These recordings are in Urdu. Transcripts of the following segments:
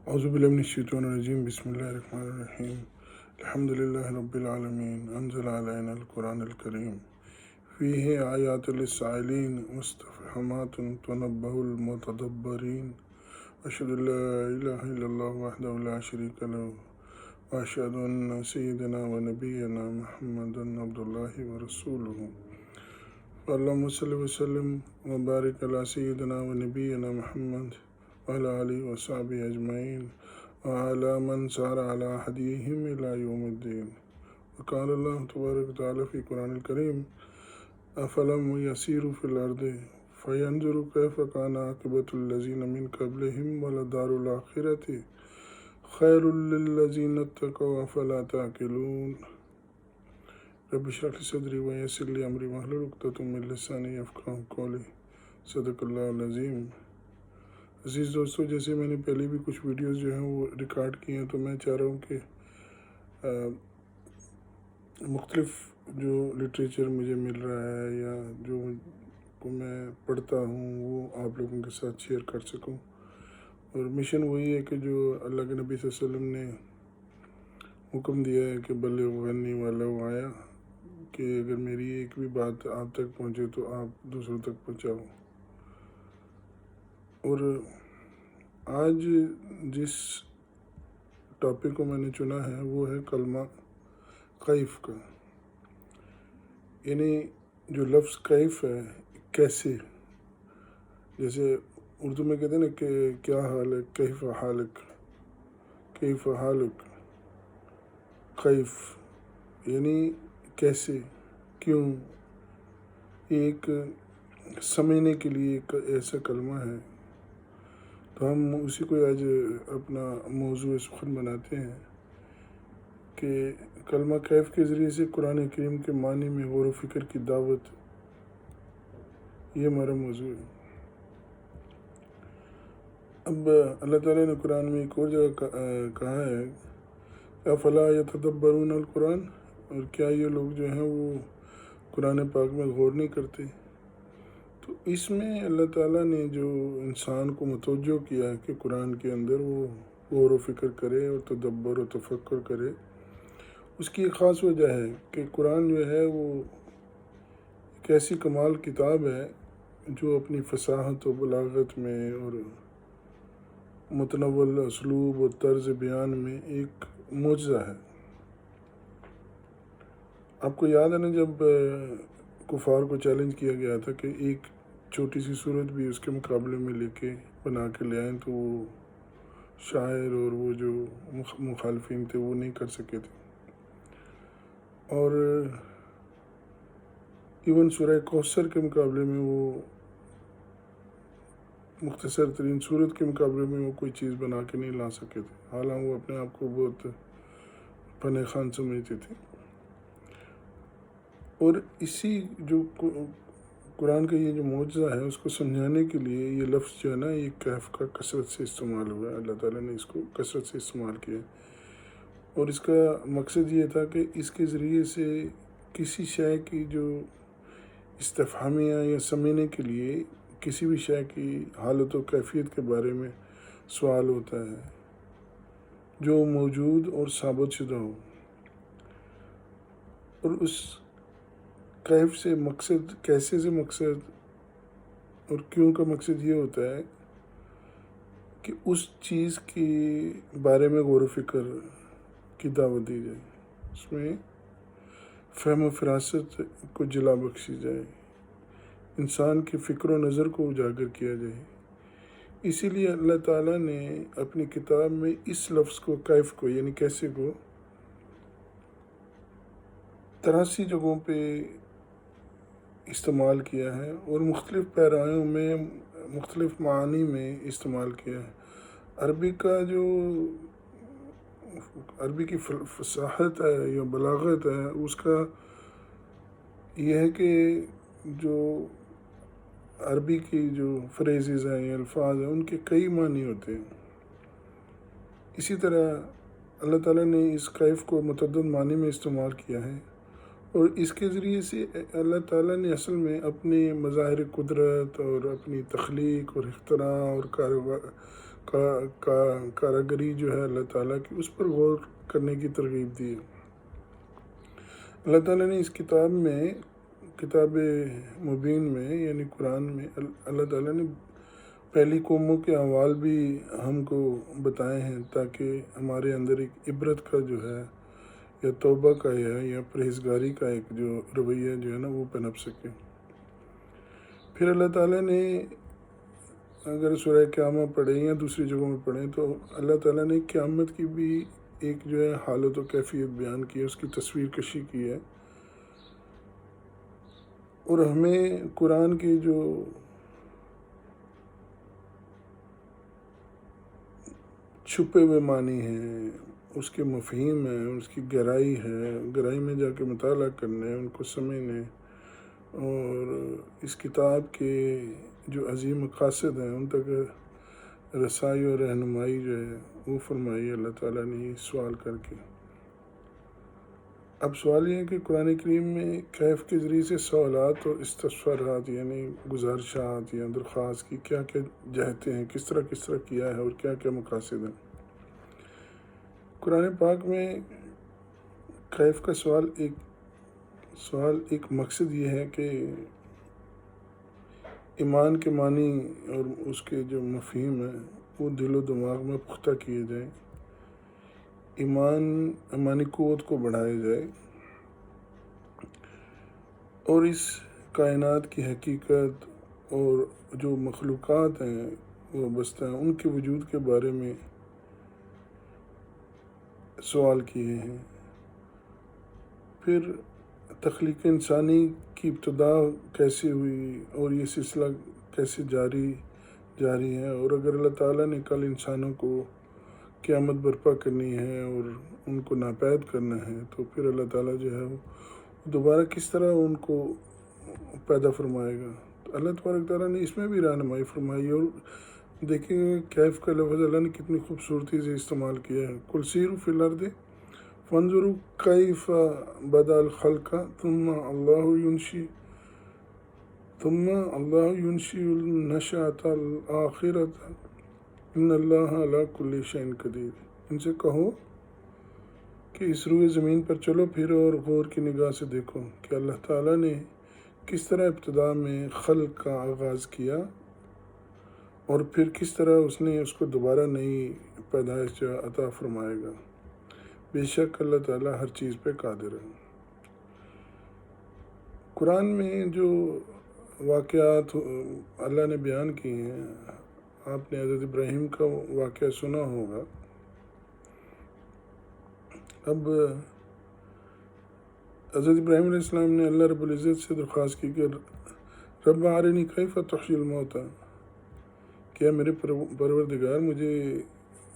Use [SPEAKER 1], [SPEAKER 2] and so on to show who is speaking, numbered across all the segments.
[SPEAKER 1] اعوذ باللہ من الشیطان الرجیم بسم اللہ الرحمن الرحیم الحمد للہ رب العالمین انزل علینا القرآن الکریم فیہ آیات للسائلین مستفہمات تنبہ المتدبرین اشہد ان لا الہ الا اللہ وحدہ لا شریک لہ واشہد ان سیدنا و نبینا محمدا عبد اللہ ورسولہ اللہم صلی وسلم وبارک علی سیدنا و نبینا محمد وعلی آلہ وصحبہ اجمعین وعلی من سار علی ہدیہم الی یوم الدین وقال اللہ تبارک و تعالی فی قرآن الکریم افلم یسیروا فی الارض فینظروا کیف کان عاقبۃ الذین من قبلہم ولدار الآخرۃ خیر للذین اتقوا افلا تعقلون رب اشرح لی صدری ویسر لی امری واحلل عقدۃ من لسانی یفقہوا قولی صدق اللہ العظیم۔ عزیز دوستو، جیسے میں نے پہلے بھی کچھ ویڈیوز جو ہیں وہ ریکارڈ کی ہیں، تو میں چاہ رہا ہوں کہ مختلف جو لٹریچر مجھے مل رہا ہے یا جو کو میں پڑھتا ہوں وہ آپ لوگوں کے ساتھ شیئر کر سکوں، اور مشن وہی ہے کہ جو اللہ کے نبی صلی اللہ علیہ وسلم نے حکم دیا ہے کہ بلغ عنی ولو آیا، کہ اگر میری ایک بھی بات آپ تک پہنچے تو آپ دوسروں تک پہنچاؤ۔ اور آج جس ٹاپک کو میں نے چنا ہے وہ ہے کلمہ کیف کا، یعنی جو لفظ کیف ہے، کیسے، جیسے اردو میں کہتے ہیں نا کہ کیا حال ہے، کیف حالک، کیف حالک، کیف یعنی کیسے، کیوں، یہ ایک سمجھنے کے لیے ایک ایسا کلمہ ہے۔ تو ہم اسی کو آج اپنا موضوع سخن بناتے ہیں کہ کلمہ کیف کے ذریعے سے قرآن کریم کے معنی میں غور و فکر کی دعوت، یہ ہمارا موضوع ہے۔ اب اللہ تعالیٰ نے قرآن میں ایک اور جگہ کہا ہے افلا یتدبرون القرآن، اور کیا یہ لوگ جو ہیں وہ قرآن پاک میں غور نہیں کرتے؟ تو اس میں اللہ تعالیٰ نے جو انسان کو متوجہ کیا ہے کہ قرآن کے اندر وہ غور و فکر کرے اور تدبر و تفکر کرے، اس کی ایک خاص وجہ ہے کہ قرآن جو ہے وہ ایک ایسی کمال کتاب ہے جو اپنی فصاحت و بلاغت میں اور متنوع اسلوب و طرز بیان میں ایک معجزہ ہے۔ آپ کو یاد ہے نا جب کفار کو چیلنج کیا گیا تھا کہ ایک چھوٹی سی صورت بھی اس کے مقابلے میں بنا کے لے آئیں، تو وہ شاعر اور وہ جو مخالفین تھے وہ نہیں کر سکے تھے۔ اور ایون سورہ کوثر کے مقابلے میں وہ مختصر ترین صورت کے مقابلے میں وہ کوئی چیز بنا کے نہیں لا سکے تھے، حالانکہ وہ اپنے آپ کو بہت فن خوان سمجھتے تھے۔ اور اسی جو قرآن کا یہ جو معجزہ ہے اس کو سمجھانے کے لیے یہ لفظ جو ہے نا، یہ کیف کا کثرت سے استعمال ہوا ہے، اللہ تعالیٰ نے اس کو کثرت سے استعمال کیا، اور اس کا مقصد یہ تھا کہ اس کے ذریعے سے کسی شے کی جو استفہامیہ یا سمجھنے کے لیے کسی بھی شے کی حالت و کیفیت کے بارے میں سوال ہوتا ہے جو موجود اور ثابت شدہ ہو، اور اس کیف سے مقصد، کیسے سے مقصد اور کیوں کا مقصد یہ ہوتا ہے کہ اس چیز کے بارے میں غور و فکر کی دعوت دی جائے، اس میں فہم و فراست کو جلا بخشی جائے، انسان کی فکر و نظر کو اجاگر کیا جائے۔ اسی لیے اللہ تعالیٰ نے اپنی کتاب میں اس لفظ کو، کیف کو یعنی کیسے کو، 83 جگہوں پہ استعمال کیا ہے اور مختلف پیرایوں میں مختلف معانی میں استعمال کیا ہے۔ عربی کی فصاحت ہے یا بلاغت ہے، اس کا یہ ہے کہ جو عربی کی جو فریزز ہیں یا الفاظ ہیں ان کے کئی معنی ہوتے ہیں۔ اسی طرح اللہ تعالیٰ نے اس کیف کو متعدد معنی میں استعمال کیا ہے، اور اس کے ذریعے سے اللہ تعالیٰ نے اصل میں اپنے مظاہر قدرت اور اپنی تخلیق اور اختراع اور کاراگری جو ہے اللہ تعالیٰ کی، اس پر غور کرنے کی ترغیب دی ہے۔ اللہ تعالیٰ نے اس کتاب مبین میں یعنی قرآن میں اللہ تعالیٰ نے پہلی قوموں کے احوال بھی ہم کو بتائے ہیں، تاکہ ہمارے اندر ایک عبرت کا جو ہے یا توبہ کا ہے یا پرہیزگاری کا ایک جو رویہ جو ہے نا وہ پنپ سکے۔ پھر اللہ تعالیٰ نے اگر سورہ قیامہ پڑھیں یا دوسری جگہوں میں پڑھیں تو اللہ تعالیٰ نے قیامت کی بھی ایک جو ہے حالت و کیفیت بیان کی ہے، اس کی تصویر کشی کی ہے، اور ہمیں قرآن کے جو چھپے ہوئے معنی ہیں، اس کے مفہوم ہیں، اس کی گہرائی میں جا کے مطالعہ کرنے، ان کو سمجھنے، اور اس کتاب کے جو عظیم مقاصد ہیں ان تک رسائی اور رہنمائی جو ہے وہ فرمائی اللہ تعالیٰ نے یہ سوال کر کے۔ اب سوال یہ ہے کہ قرآن کریم میں کیف کے ذریعے سے سوالات اور استفسارات یعنی گزارشات یا درخواست کی کیا کیا جہتیں ہیں، کس طرح کیا ہے اور کیا کیا مقاصد ہیں۔ قرآن پاک میں کیف کا سوال ایک مقصد یہ ہے کہ ایمان کے معنی اور اس کے جو مفہوم ہیں وہ دل و دماغ میں پختہ کیے جائیں، ایمانی قوت کو بڑھایا جائے، اور اس کائنات کی حقیقت اور جو مخلوقات ہیں وہ بستہ ہیں ان کے وجود کے بارے میں سوال کیے ہیں۔ پھر تخلیق انسانی کی ابتدا کیسے ہوئی اور یہ سلسلہ کیسے جاری ہے، اور اگر اللہ تعالیٰ نے کل انسانوں کو قیامت برپا کرنی ہے اور ان کو ناپید کرنا ہے تو پھر اللہ تعالیٰ جو ہے وہ دوبارہ کس طرح ان کو پیدا فرمائے گا۔ تو اللہ تبارک تعالیٰ نے اس میں بھی رہنمائی فرمائی، اور دیکھیں گے کیف کا لفظ اللہ نے کتنی خوبصورتی سے استعمال کیا ہے۔ قل سیروا فی الارض فانظروا کیف بدأ الخلق ثم اللہ ینشئ النشأۃ الآخرۃ ان اللہ علی کل شیء قدیر۔ ان سے کہو کہ اس روئے زمین پر چلو پھرو اور غور کی نگاہ سے دیکھو کہ اللہ تعالیٰ نے کس طرح ابتدا میں خلق کا آغاز کیا اور پھر کس طرح اس نے اس کو دوبارہ نئی پیدائش عطا فرمائے گا۔ بے شک اللہ تعالیٰ ہر چیز پہ قادر ہے۔ قرآن میں جو واقعات اللہ نے بیان کیے ہیں، آپ نے حضرت ابراہیم کا واقعہ سنا ہوگا۔ اب حضرت ابراہیم علیہ السلام نے اللہ رب العزت سے درخواست کی کہ رب ارنی کیف تحیی الموتى، کیا میرے پروردگار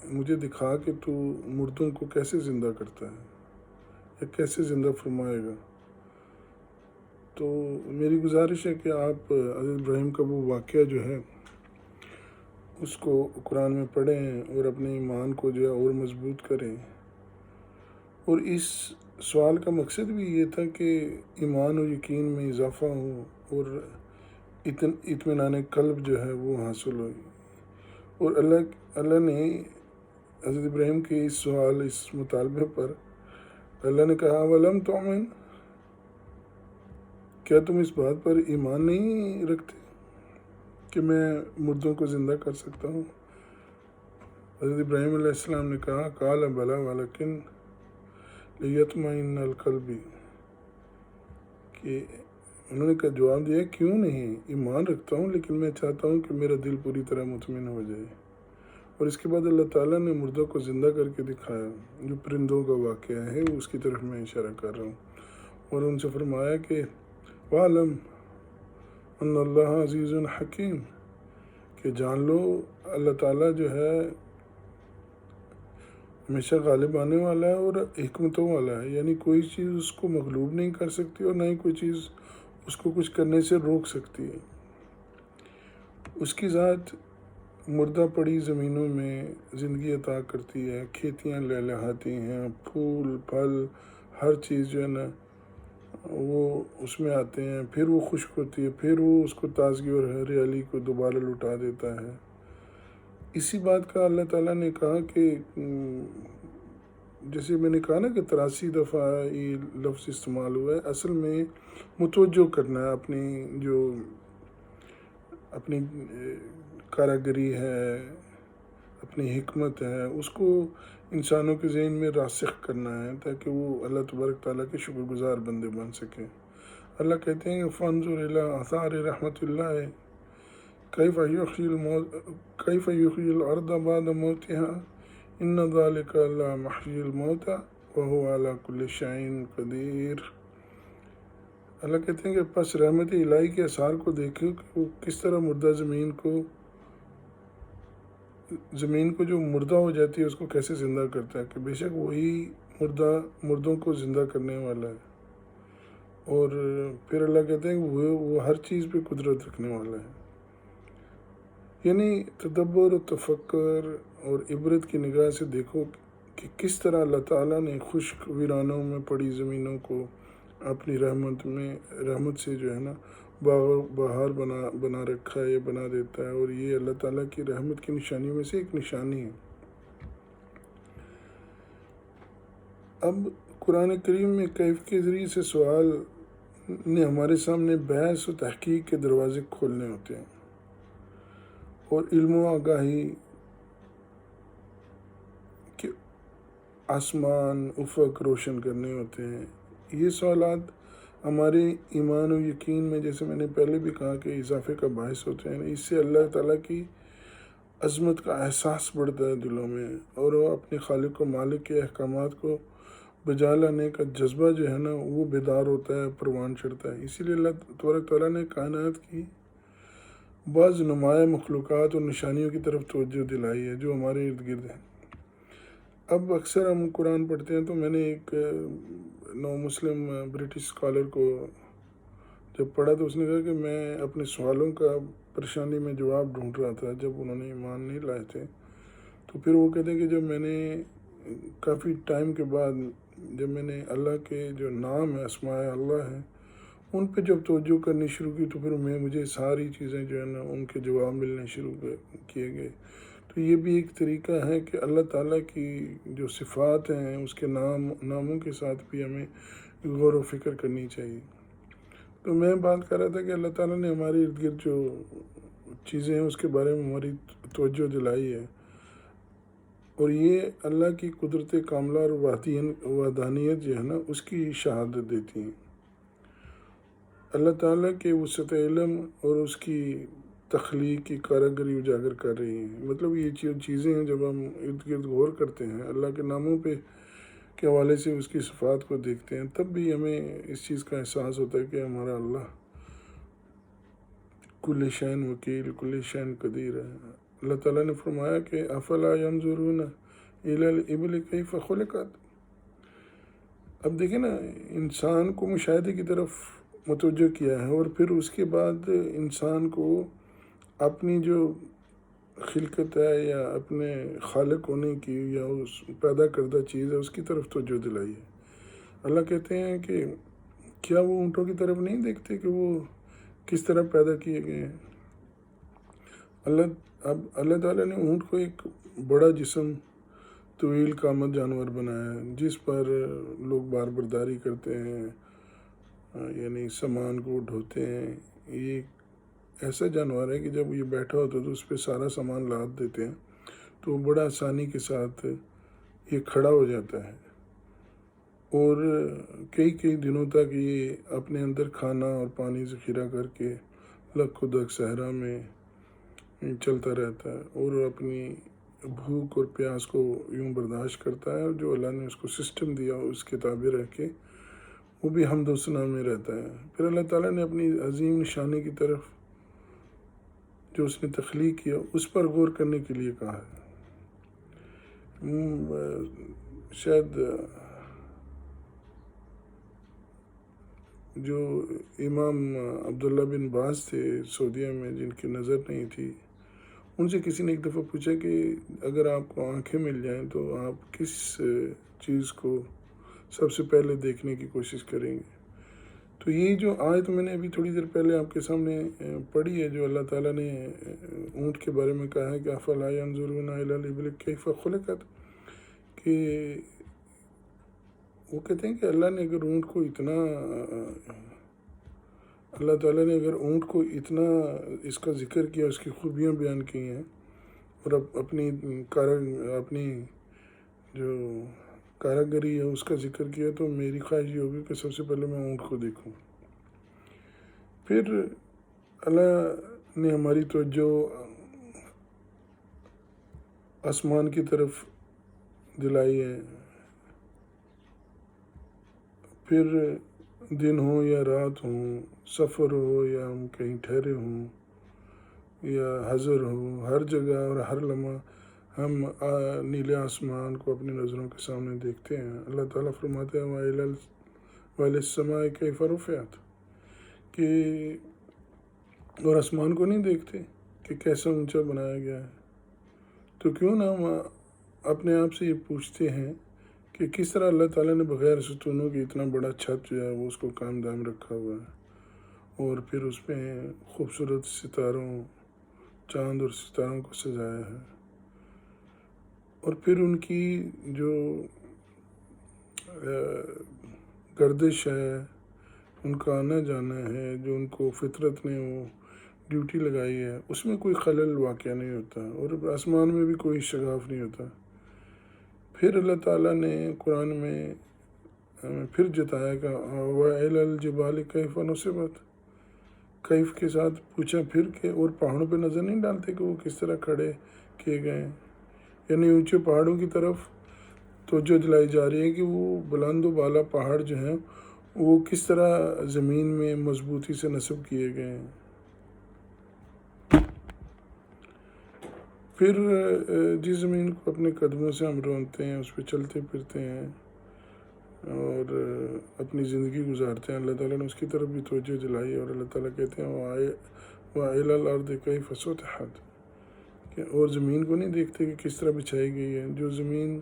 [SPEAKER 1] مجھے دکھا کہ تو مردوں کو کیسے زندہ کرتا ہے یا کیسے زندہ فرمائے گا۔ تو میری گزارش ہے کہ آپ حضرت ابراہیم کا وہ واقعہ جو ہے اس کو قرآن میں پڑھیں اور اپنے ایمان کو جو ہے اور مضبوط کریں، اور اس سوال کا مقصد بھی یہ تھا کہ ایمان و یقین میں اضافہ ہو اور اطمینان قلب جو ہے وہ حاصل ہوئی۔ اور اللہ نے حضرت ابراہیم کے اس سوال، اس مطالبے پر اللہ نے کہا وَلَمْ تُؤْمِنْ، کیا تم اس بات پر ایمان نہیں رکھتے کہ میں مردوں کو زندہ کر سکتا ہوں؟ حضرت ابراہیم علیہ السلام نے کہا قَالَ بَلَىٰ وَلَكِنْ لِيَطْمَئِنَّ قَلْبِي، کہ انہوں نے جواب دیا کیوں نہیں، ایمان رکھتا ہوں لیکن میں چاہتا ہوں کہ میرا دل پوری طرح مطمئن ہو جائے۔ اور اس کے بعد اللہ تعالیٰ نے مردوں کو زندہ کر کے دکھایا، جو پرندوں کا واقعہ ہے اس کی طرف میں اشارہ کر رہا ہوں، اور ان سے فرمایا کہ وَاعْلَمْ أَنَّ اللَّهَ عَزِيزٌ حَكِيمٌ، کہ جان لو اللہ تعالیٰ جو ہے ہمیشہ غالب آنے والا ہے اور حکمتوں والا ہے، یعنی کوئی چیز اس کو مغلوب نہیں کر سکتی اور نہ ہی کوئی چیز اس کو کچھ کرنے سے روک سکتی ہے۔ اس کی ذات مردہ پڑی زمینوں میں زندگی عطا کرتی ہے، کھیتیاں لہلہاتی ہیں، پھول پھل ہر چیز جو ہے نا وہ اس میں آتے ہیں، پھر وہ خشک ہوتی ہے، پھر وہ اس کو تازگی اور ہریالی کو دوبارہ لوٹا دیتا ہے۔ اسی بات کا اللہ تعالیٰ نے کہا کہ جیسے میں نے کہا نا کہ 83 دفعہ یہ لفظ استعمال ہوا ہے، اصل میں متوجہ کرنا ہے اپنی کاراگری ہے، اپنی حکمت ہے، اس کو انسانوں کے ذہن میں راسخ کرنا ہے تاکہ وہ اللہ تبارک تعالیٰ کے شکر گزار بندے بن سکیں۔ اللہ کہتے ہیں کہ فانظر الی آثار رحمت اللہ کیف یحیی الارض بعد موتها ان ذلک لمحیی الموتى وهو علی کل شیء قدیر۔ اللہ کہتے ہیں کہ پس رحمت الہی کے اثار کو دیکھو کہ وہ کس طرح مردہ زمین کو جو مردہ ہو جاتی ہے اس کو کیسے زندہ کرتا ہے، کہ بے شک وہی مردوں کو زندہ کرنے والا ہے۔ اور پھر اللہ کہتے ہیں کہ وہ ہر چیز پہ قدرت رکھنے والا ہے۔ یعنی تدبر و تفکر اور عبرت کی نگاہ سے دیکھو کہ کس طرح اللہ تعالیٰ نے خشک ویرانوں میں پڑی زمینوں کو اپنی رحمت سے جو ہے نا بہار بنا رکھا ہے، بنا دیتا ہے، اور یہ اللہ تعالیٰ کی رحمت کی نشانیوں میں سے ایک نشانی ہے۔ اب قرآن کریم میں کیف کے ذریعے سے سوال نے ہمارے سامنے بحث و تحقیق کے دروازے کھولنے ہوتے ہیں اور علم و آگاہی کے آسمان افق روشن کرنے ہوتے ہیں۔ یہ سوالات ہمارے ایمان و یقین میں، جیسے میں نے پہلے بھی کہا، کہ اضافے کا باعث ہوتے ہیں۔ اس سے اللہ تعالیٰ کی عظمت کا احساس بڑھتا ہے دلوں میں، اور وہ اپنے خالق و مالک کے احکامات کو بجا لانے کا جذبہ جو ہے نا وہ بیدار ہوتا ہے، پروان چڑھتا ہے۔ اسی لیے اللہ تبارک تعالیٰ نے کائنات کی بعض نمایاں مخلوقات اور نشانیوں کی طرف توجہ دلائی ہے جو ہمارے ارد گرد ہیں۔ اب اکثر ہم قرآن پڑھتے ہیں تو میں نے ایک نو مسلم برٹش اسکالر کو جب پڑھا تو اس نے کہا کہ میں اپنے سوالوں کا پریشانی میں جواب ڈھونڈ رہا تھا جب انہوں نے ایمان نہیں لائے تھے۔ تو پھر وہ کہتے ہیں کہ جب میں نے کافی ٹائم کے بعد جب میں نے اللہ کے جو نام ہے، اسماء اللہ ہیں، ان پہ جب توجہ کرنی شروع کی تو پھر مجھے ساری چیزیں جو ہے نا ان کے جواب ملنے شروع کیے گئے۔ تو یہ بھی ایک طریقہ ہے کہ اللہ تعالیٰ کی جو صفات ہیں اس کے ناموں کے ساتھ بھی ہمیں غور و فکر کرنی چاہیے۔ تو میں بات کر رہا تھا کہ اللہ تعالیٰ نے ہمارے ارد گرد جو چیزیں ہیں اس کے بارے میں ہماری توجہ دلائی ہے، اور یہ اللہ کی قدرت کاملہ اور وحدانیت جو ہے نا اس کی شہادت دیتی ہیں۔ اللہ تعالیٰ کے وسعت علم اور اس کی تخلیق کی کاریگری اجاگر کر رہی ہیں۔ مطلب یہ چیزیں ہیں جب ہم ارد گرد غور کرتے ہیں، اللہ کے ناموں پہ کے حوالے سے اس کی صفات کو دیکھتے ہیں، تب بھی ہمیں اس چیز کا احساس ہوتا ہے کہ ہمارا اللہ کل شین وکیل، کل شین قدیر ہے۔ اللہ تعالیٰ نے فرمایا کہ افلا ینظرون الی الابل کیف خلقت۔ اب دیکھیں نا، انسان کو مشاہدے کی طرف متوجہ کیا ہے، اور پھر اس کے بعد انسان کو اپنی جو خلقت ہے یا اپنے خالق ہونے کی یا اس پیدا کردہ چیز ہے اس کی طرف توجہ دلائی ہے۔ اللہ کہتے ہیں کہ کیا وہ اونٹوں کی طرف نہیں دیکھتے کہ وہ کس طرح پیدا کیے گئے ہیں؟ اللہ تعالیٰ نے اونٹ کو ایک بڑا جسم، طویل قامت جانور بنایا ہے جس پر لوگ بار برداری کرتے ہیں، یعنی سامان کو ڈھوتے ہیں۔ یہ ایسا جانور ہے کہ جب یہ بیٹھا ہوتا ہے تو اس پہ سارا سامان لاد دیتے ہیں تو وہ بڑا آسانی کے ساتھ یہ کھڑا ہو جاتا ہے، اور کئی دنوں تک یہ اپنے اندر کھانا اور پانی ذخیرہ کر کے لک و دک صحرا میں چلتا رہتا ہے، اور اپنی بھوک اور پیاس کو یوں برداشت کرتا ہے، اور جو اللہ نے اس کو سسٹم دیا اس کے تابع رہ کے وہ بھی حمد و ثنا میں رہتا ہے۔ پھر اللہ تعالیٰ نے اپنی عظیم نشانی کی طرف جو اس نے تخلیق کیا اس پر غور کرنے کے لیے کہا ہے۔ شاید جو امام عبداللہ بن باز تھے سعودیہ میں، جن کی نظر نہیں تھی، ان سے کسی نے ایک دفعہ پوچھا کہ اگر آپ کو آنکھیں مل جائیں تو آپ کس چیز کو سب سے پہلے دیکھنے کی کوشش کریں گے؟ تو یہ جو آیت میں نے ابھی تھوڑی دیر پہلے آپ کے سامنے پڑھی ہے، جو اللہ تعالیٰ نے اونٹ کے بارے میں کہا ہے کہ افلا ینظرون الی الابل کیف خلقت، کہ وہ کہتے ہیں کہ اللہ تعالیٰ نے اگر اونٹ کو اتنا اس کا ذکر کیا، اس کی خوبیاں بیان کی ہیں، اور اپنی جو کاراگری ہے اس کا ذکر کیا، تو میری خواہش یہ ہوگی کہ سب سے پہلے میں اونٹ کو دیکھوں۔ پھر اللہ نے ہماری توجہ آسمان کی طرف دلائی ہے، پھر دن ہو یا رات ہو، سفر ہو یا ہم کہیں ٹھہرے ہوں یا حضر ہو، ہر جگہ اور ہر لمحہ ہم نیلے آسمان کو اپنی نظروں کے سامنے دیکھتے ہیں۔ اللہ تعالیٰ فرماتے ہیں وَإِلَى السَّمَاءِ كَيْفَ رُفِعَتْ، کہ اور آسمان کو نہیں دیکھتے کہ کیسا اونچا بنایا گیا ہے؟ تو کیوں نہ ہم اپنے آپ سے یہ پوچھتے ہیں کہ کس طرح اللہ تعالیٰ نے بغیر ستونوں کی اتنا بڑا چھت جو ہے وہ اس کو قائم دائم رکھا ہوا ہے، اور پھر اس میں خوبصورت ستاروں، چاند اور ستاروں کو سجایا ہے، اور پھر ان کی جو گردش ہے، ان کا آنا جانا ہے، جو ان کو فطرت نے وہ ڈیوٹی لگائی ہے، اس میں کوئی خلل واقع نہیں ہوتا، اور آسمان میں بھی کوئی شگاف نہیں ہوتا۔ پھر اللہ تعالیٰ نے قرآن میں پھر جتایا کہ وَإِلَى الْجِبَالِ كَيْفَ نُصِبَتْ، کیف کے ساتھ پوچھا پھر کہ اور پہاڑوں پہ نظر نہیں ڈالتے کہ وہ کس طرح کھڑے کیے گئے ہیں، یعنی اونچے پہاڑوں کی طرف توجہ دلائی جا رہی ہے کہ وہ بلند و بالا پہاڑ جو ہیں وہ کس طرح زمین میں مضبوطی سے نصب کیے گئے ہیں۔ پھر جس زمین کو اپنے قدموں سے ہم رونتے ہیں، اس پہ چلتے پھرتے ہیں اور اپنی زندگی گزارتے ہیں، اللہ تعالیٰ نے اس کی طرف بھی توجہ دلائی ہے، اور اللہ تعالیٰ کہتے ہیں وَإِلَى الْأَرْضِ كَيْفَ سُطِحَتْ، کہ اور زمین کو نہیں دیکھتے کہ کس طرح بچھائی گئی ہے۔ جو زمین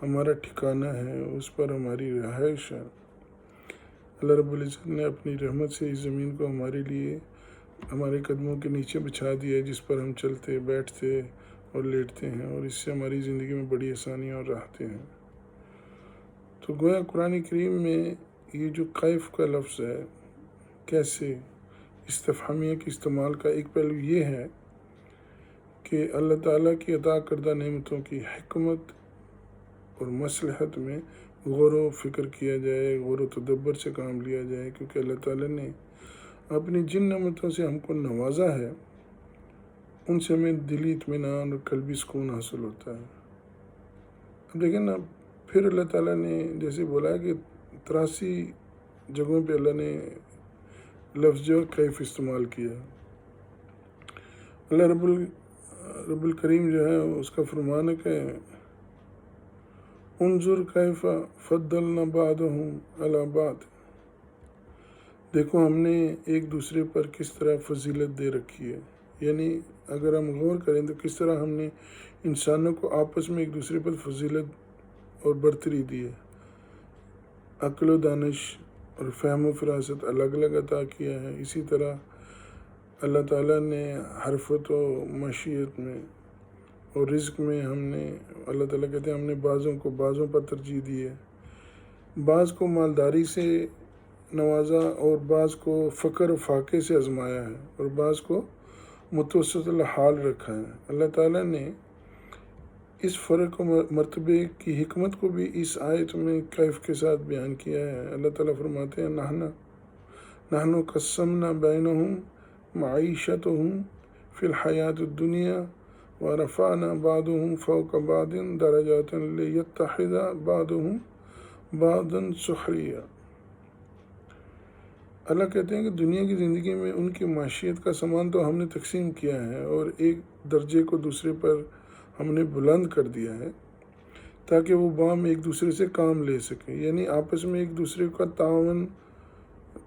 [SPEAKER 1] ہمارا ٹھکانہ ہے، اس پر ہماری رہائش ہے، اللہ رب العزت نے اپنی رحمت سے اس زمین کو ہمارے لیے ہمارے قدموں کے نیچے بچھا دیا ہے، جس پر ہم چلتے بیٹھتے اور لیٹتے ہیں، اور اس سے ہماری زندگی میں بڑی آسانیاں اور راحتیں ہیں۔ تو گویا قرآن کریم میں یہ جو کیف کا لفظ ہے، کیسے، استفہامیہ کے استعمال کا ایک پہلو یہ ہے کہ اللہ تعالیٰ کی عطا کردہ نعمتوں کی حکمت اور مصلحت میں غور و فکر کیا جائے، غور و تدبر سے کام لیا جائے، کیونکہ اللہ تعالیٰ نے اپنی جن نعمتوں سے ہم کو نوازا ہے، ان سے ہمیں دلی اطمینان اور قلبی سکون حاصل ہوتا ہے۔ اب دیکھیں نا، پھر اللہ تعالیٰ نے جیسے بولا ہے کہ 83 جگہوں پہ اللہ نے لفظ جو کیف استعمال کیا۔ اللہ رب الکریم جو ہے اس کا فرمان ہے کہ انظر کیف فضلنا بعضهم علی بعض، دیکھو ہم نے ایک دوسرے پر کس طرح فضیلت دے رکھی ہے، یعنی اگر ہم غور کریں تو کس طرح ہم نے انسانوں کو آپس میں ایک دوسرے پر فضیلت اور برتری دی ہے، عقل و دانش اور فہم و فراست الگ الگ عطا کیا ہے۔ اسی طرح اللہ تعالیٰ نے حرفت و معیشت میں اور رزق میں اللہ تعالیٰ کہتے ہیں ہم نے بعضوں کو بعضوں پر ترجیح دی ہے، بعض کو مالداری سے نوازا اور بعض کو فقر و فاقے سے آزمایا ہے، اور بعض کو متوسط الحال رکھا ہے۔ اللہ تعالیٰ نے اس فرق و مرتبے کی حکمت کو بھی اس آیت میں کیف کے ساتھ بیان کیا ہے۔ اللہ تعالیٰ فرماتے ہیں نحن قسمنا بینہم معیشتہم فی الحیات الدنیا ورفعنا بعضهم فوق بعض درجات لیتخذ بعضهم بعضا سخریا۔ اللہ کہتے ہیں کہ دنیا کی زندگی میں ان کی معیشت کا سامان تو ہم نے تقسیم کیا ہے، اور ایک درجے کو دوسرے پر ہم نے بلند کر دیا ہے تاکہ وہ باہم ایک دوسرے سے کام لے سکیں، یعنی آپس میں ایک دوسرے کا تعاون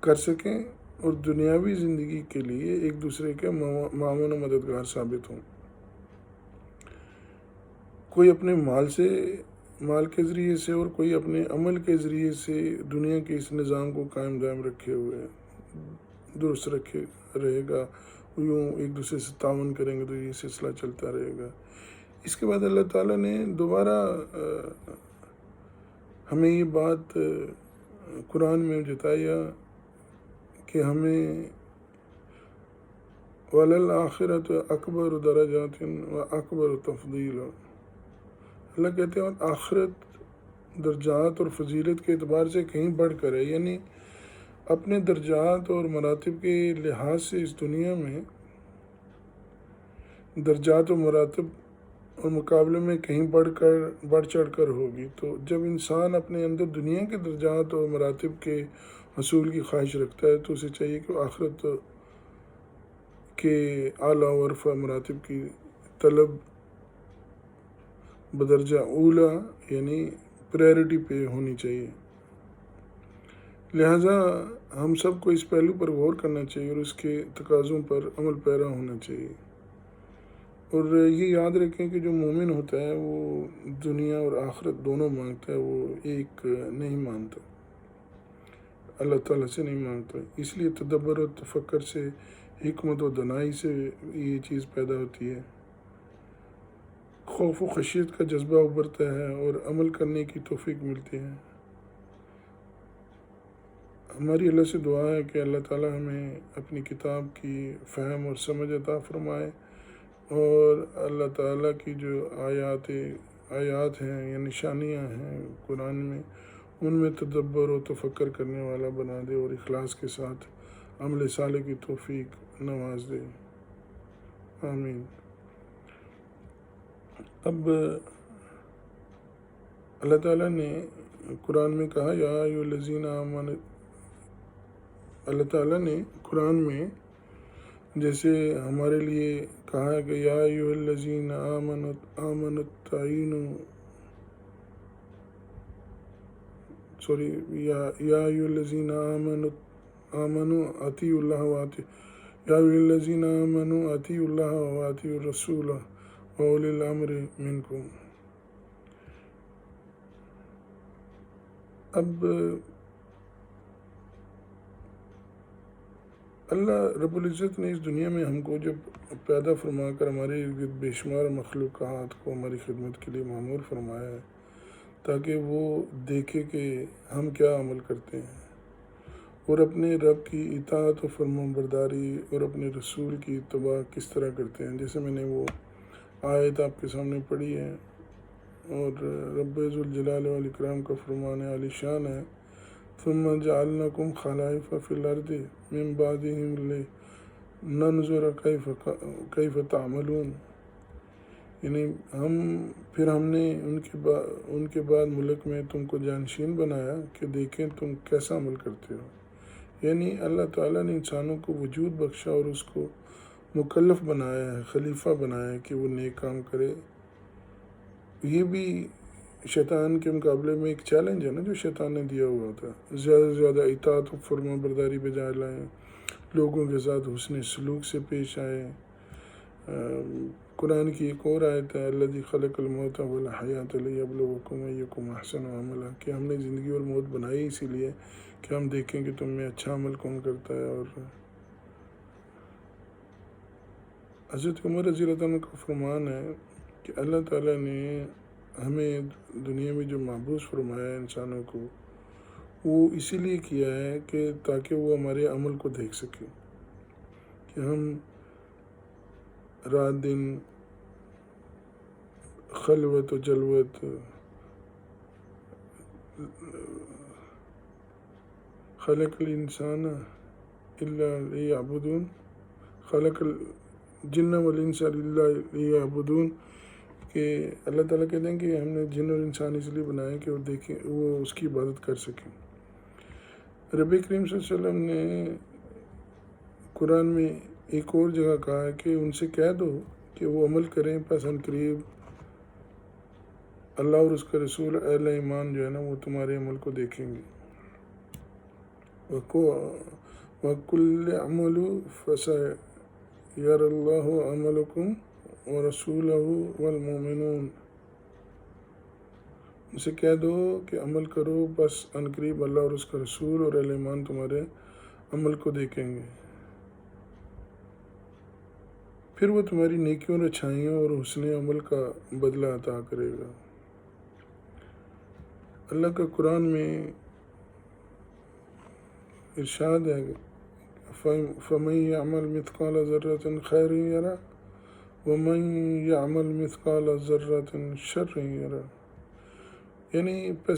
[SPEAKER 1] کر سکیں اور دنیاوی زندگی کے لیے ایک دوسرے کے معاون و مددگار ثابت ہوں۔ کوئی اپنے مال سے مال کے ذریعے سے اور کوئی اپنے عمل کے ذریعے سے دنیا کے اس نظام کو قائم دائم رکھے ہوئے درست رہے گا، یوں ایک دوسرے سے تعاون کریں گے تو یہ سلسلہ چلتا رہے گا۔ اس کے بعد اللہ تعالیٰ نے دوبارہ ہمیں یہ بات قرآن میں جتایا کہ ہمیں وَلَلْآخِرَةُ أَكْبَرُ دَرَجَاتٍ وَأَكْبَرُ تَفْضِيلًا، اللہ کہتے ہیں اور آخرت درجات اور فضیلت کے اعتبار سے کہیں بڑھ کر ہے، یعنی اپنے درجات اور مراتب کے لحاظ سے اس دنیا میں درجات و مراتب اور مقابلے میں کہیں بڑھ چڑھ کر ہوگی۔ تو جب انسان اپنے اندر دنیا کے درجات اور مراتب کے حصول کی خواہش رکھتا ہے تو اسے چاہیے کہ وہ آخرت کے اعلیٰ و ارفع مراتب کی طلب بدرجہ اولا یعنی پریورٹی پہ ہونی چاہیے۔ لہٰذا ہم سب کو اس پہلو پر غور کرنا چاہیے اور اس کے تقاضوں پر عمل پیرا ہونا چاہیے، اور یہ یاد رکھیں کہ جو مومن ہوتا ہے وہ دنیا اور آخرت دونوں مانگتا ہے، وہ ایک نہیں مانتا، اللہ تعالیٰ سے نہیں مانگتا۔ اس لیے تدبر و تفکر سے، حکمت و دانائی سے یہ چیز پیدا ہوتی ہے، خوف و خشیت کا جذبہ ابھرتا ہے اور عمل کرنے کی توفیق ملتی ہے۔ ہماری اللہ سے دعا ہے کہ اللہ تعالیٰ ہمیں اپنی کتاب کی فہم اور سمجھ عطا فرمائے، اور اللہ تعالیٰ کی جو آیات ہیں یا نشانیاں ہیں قرآن میں، ان میں تدبر و تفکر کرنے والا بنا دے اور اخلاص کے ساتھ عمل صالح کی توفیق نواز دے، آمین۔ اب اللہ تعالیٰ نے قرآن میں کہا یا ایھا الذین آمنوا، اللہ تعالیٰ نے قرآن میں جیسے ہمارے لیے کہا ہے کہ یا ایھا الذین آمنوا یا ایھا الذین آمنوا اطیعوا اللہ یا ایھا الذین آمنوا اطیعوا اللہ واطیعوا الرسول واولی الامر منکم۔ اب اللہ رب العزت نے اس دنیا میں ہم کو جب پیدا فرما کر ہمارے ارد گرد بے شمار مخلوقات کو ہماری خدمت کے لیے معمور فرمایا ہے تاکہ وہ دیکھے کہ ہم کیا عمل کرتے ہیں اور اپنے رب کی اطاعت و فرمانبرداری اور اپنے رسول کی اتباع کس طرح کرتے ہیں۔ جیسے میں نے وہ آیت آپ کے سامنے پڑھی ہے، اور رب ذوالجلال والاکرام کا فرمان عالی شان ہے ثم جعلناکم خلائف فی الارض من بعدہم لننظر کیف تعملون، یعنی پھر ہم نے ان کے بعد ملک میں تم کو جانشین بنایا کہ دیکھیں تم کیسا عمل کرتے ہو۔ یعنی اللہ تعالیٰ نے انسانوں کو وجود بخشا اور اس کو مکلف بنایا ہے، خلیفہ بنایا ہے کہ وہ نیک کام کرے۔ یہ بھی شیطان کے مقابلے میں ایک چیلنج ہے نا جو شیطان نے دیا ہوا تھا، زیادہ سے زیادہ اطاعت و فرما برداری بجائے لائیں، لوگوں کے ساتھ حسن سلوک سے پیش آئے۔ قرآن کی ایک اور آیت ہے الذی خلق الموت والحیاۃ لیبلوکم ایکم احسن عملا، کہ ہم نے زندگی اور موت بنائی اسی لیے کہ ہم دیکھیں کہ تم میں اچھا عمل کون کرتا ہے۔ اور حضرت عمر رضی اللہ عنہ کا فرمان ہے کہ اللہ تعالیٰ نے ہمیں دنیا میں جو محبوس فرمایا ہے انسانوں کو، وہ اسی لیے کیا ہے کہ تاکہ وہ ہمارے عمل کو دیکھ سکے کہ ہم رات دن خلوت و جلوت خلق الانسان الا لیعبدون، خلق الجن والانس الا لیعبدون، کہ اللہ تعالیٰ کہتے ہیں کہ ہم نے جن اور انسان اس لیے بنائے کہ وہ دیکھیں، وہ اس کی عبادت کر سکیں۔ رب کریم صلی اللہ علیہ وسلم نے قرآن میں ایک اور جگہ کہا ہے کہ ان سے کہہ دو کہ وہ عمل کریں، پس ان قریب اللہ اور اس کا رسول اہل ایمان جو ہے نا وہ تمہارے عمل کو دیکھیں گے۔ وَقُلْ اعْمَلُوا فَسَيَرَى اللَّهُ عَمَلَكُمْ وَرَسُولُهُ وَالْمُؤْمِنُونَ اسے کہہ دو کہ عمل کرو، بس عنقریب اللہ اور اس کا رسول اور اہل ایمان تمہارے عمل کو دیکھیں گے، پھر وہ تمہاری نیکیوں اور اچھائیوں اور حسن عمل کا بدلہ عطا کرے گا۔ اللہ کا قرآن میں ارشاد ہے فَمَن يَعْمَلْ مِثْقَالَ ذَرَّةٍ خَيْرًا يَرَهُ وَمَن يَعْمَلْ مِثْقَالَ ذَرَّةٍ شَرًّا يَرَهُ، یعنی پس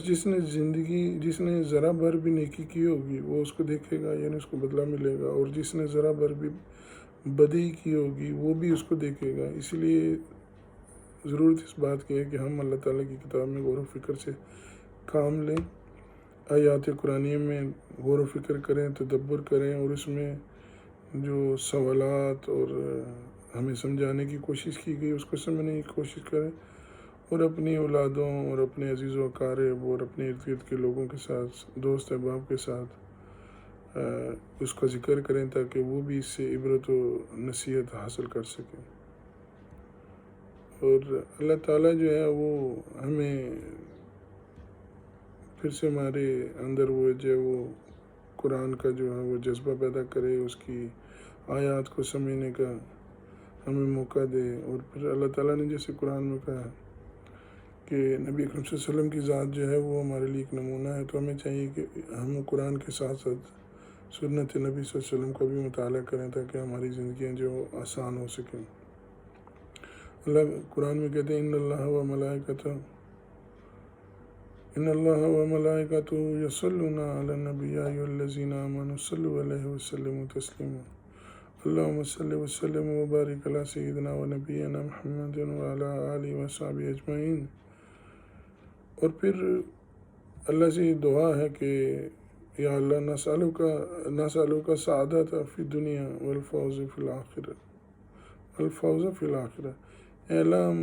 [SPEAKER 1] جس نے ذرا بھر بھی نیکی کی ہوگی وہ اس کو دیکھے گا، یعنی اس کو بدلہ ملے گا، اور جس نے ذرا بھر بھی بدی کی ہوگی وہ بھی اس کو دیکھے گا۔ اسی لیے ضرورت اس بات کی ہے کہ ہم اللہ تعالیٰ کی کتاب میں غور و فکر سے کام لیں، آیات قرآنیہ میں غور و فکر کریں، تدبر کریں، اور اس میں جو سوالات اور ہمیں سمجھانے کی کوشش کی گئی اس کو سمجھنے کی کوشش کریں، اور اپنی اولادوں اور اپنے عزیز و اقارب اور اپنے ارد گرد کے لوگوں کے ساتھ، دوست احباب کے ساتھ اس کا ذکر کریں تاکہ وہ بھی اس سے عبرت و نصیحت حاصل کر سکیں۔ اور اللہ تعالیٰ جو ہے وہ ہمیں پھر سے ہمارے اندر وہ قرآن کا جو ہے وہ جذبہ پیدا کرے، اس کی آیات کو سمجھنے کا ہمیں موقع دے۔ اور پھر اللہ تعالیٰ نے جیسے قرآن میں کہا کہ نبی اکرم صلی اللہ علیہ وسلم کی ذات جو ہے وہ ہمارے لیے ایک نمونہ ہے، تو ہمیں چاہیے کہ ہم قرآن کے ساتھ ساتھ سنت نبی صلی اللہ علیہ وسلم کا بھی مطالعہ کریں تاکہ ہماری زندگیاں جو آسان ہو سکیں۔ اللہ قرآن میں کہتے ہیں ان اللہ و ملائکتہ یصلون علی النبی یا ایھا الذین آمنوا صلوا علیہ وسلموا تسلیما اللہم صل وسلم وبارک علی سیدنا و نبینا محمد وعلی آلہ وصحبہ اجمعین۔ اور پھر اللہ سے دعا ہے کہ یا اللہ نسألک سعادت فی الدنیا والفوز فی الآخرہ اے اللہ ہم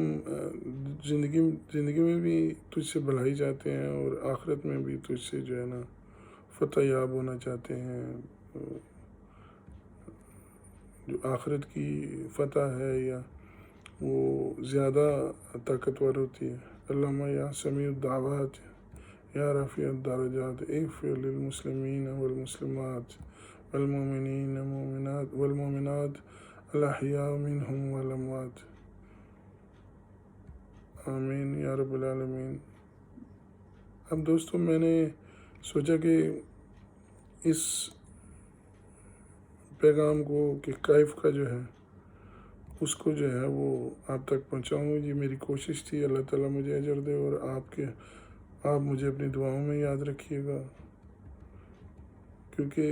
[SPEAKER 1] زندگی میں بھی تجھ سے بھلائی چاہتے ہیں، اور آخرت میں بھی تجھ سے جو ہے نا فتح یاب ہونا چاہتے ہیں۔ جو آخرت کی فتح ہے یا وہ زیادہ طاقتور ہوتی ہے۔ اللہم یا سمیع الدعوات یا رفیع الدرجات اغفر للمسلمین والمسلمات والمؤمنات الاحیاء منہم والاموات، آمین یا رب العالمین۔ اب دوستو میں نے سوچا کہ اس پیغام کو کہ کیف کا جو ہے اس کو جو ہے وہ آپ تک پہنچاؤں، یہ میری کوشش تھی۔ اللہ تعالیٰ مجھے اجر دے، اور آپ مجھے اپنی دعاؤں میں یاد رکھیے گا، کیونکہ